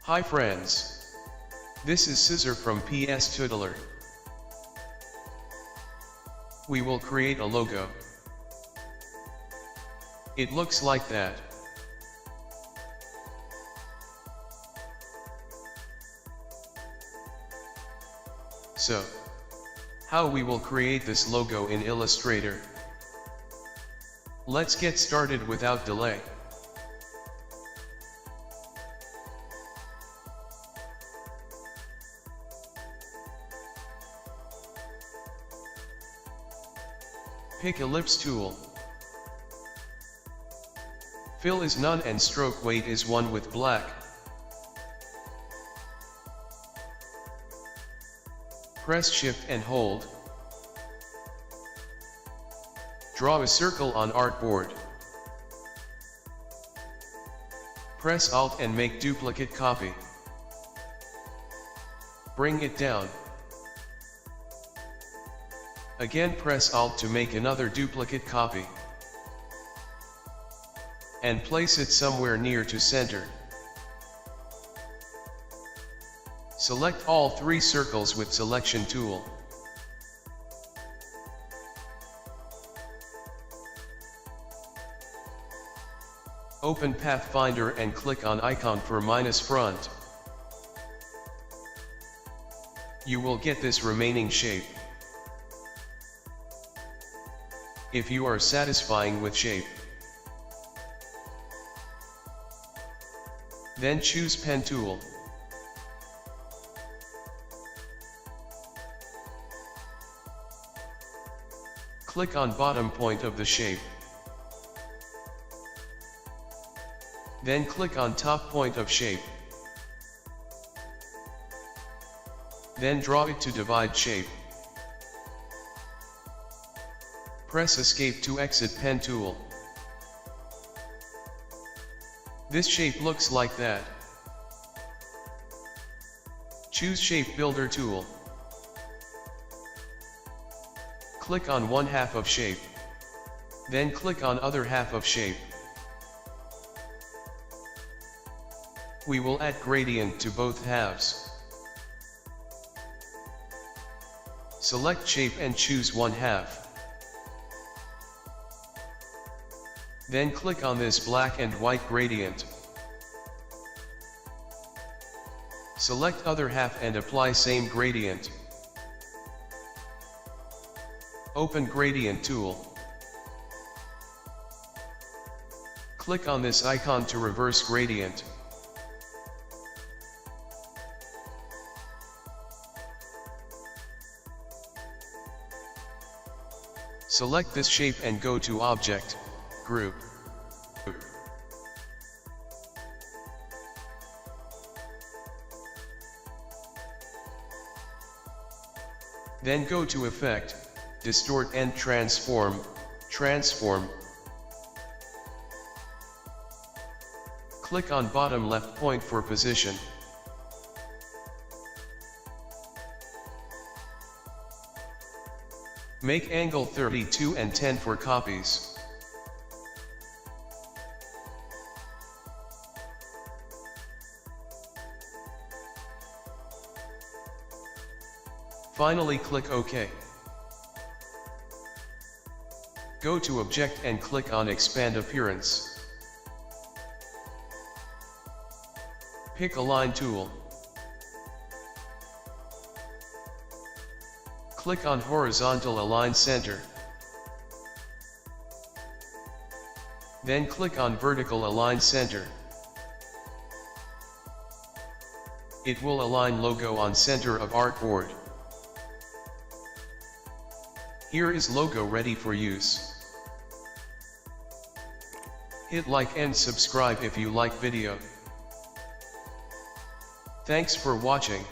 Hi friends. This is Scissor from PS Tutelar. We will create a logo. It looks like that. So, how we will create this logo in Illustrator? Let's get started without delay. Pick Ellipse tool. Fill is none and stroke weight is 1 with black. Press Shift and hold. Draw a circle on artboard. Press Alt and make duplicate copy. Bring it down. Again press Alt to make another duplicate copy. And place it somewhere near to center. Select all 3 circles with Selection tool. Open Pathfinder and click on icon for -front. You will get this remaining shape. If you are satisfying with shape, then choose Pen tool. Click on bottom point of the shape. Then click on top point of shape. Then draw it to divide shape. Press Escape to exit Pen tool. This shape looks like that. Choose Shape Builder tool. Click on one half of shape. Then click on other half of shape. We will add gradient to both halves. Select shape and choose one half. Then click on this black and white gradient. Select other half and apply same gradient. Open Gradient tool. Click on this icon to reverse gradient. Select this shape and go to Object, Group. Then go to Effect, Distort and Transform. Click on bottom left point for position. Make angle 32 and 10 for copies. Finally click OK. Go to Object and click on Expand Appearance. Pick Align tool. Click on Horizontal Align Center. Then click on Vertical Align Center. It will align logo on center of artboard. Here is logo ready for use. Hit like and subscribe if you like video. Thanks for watching.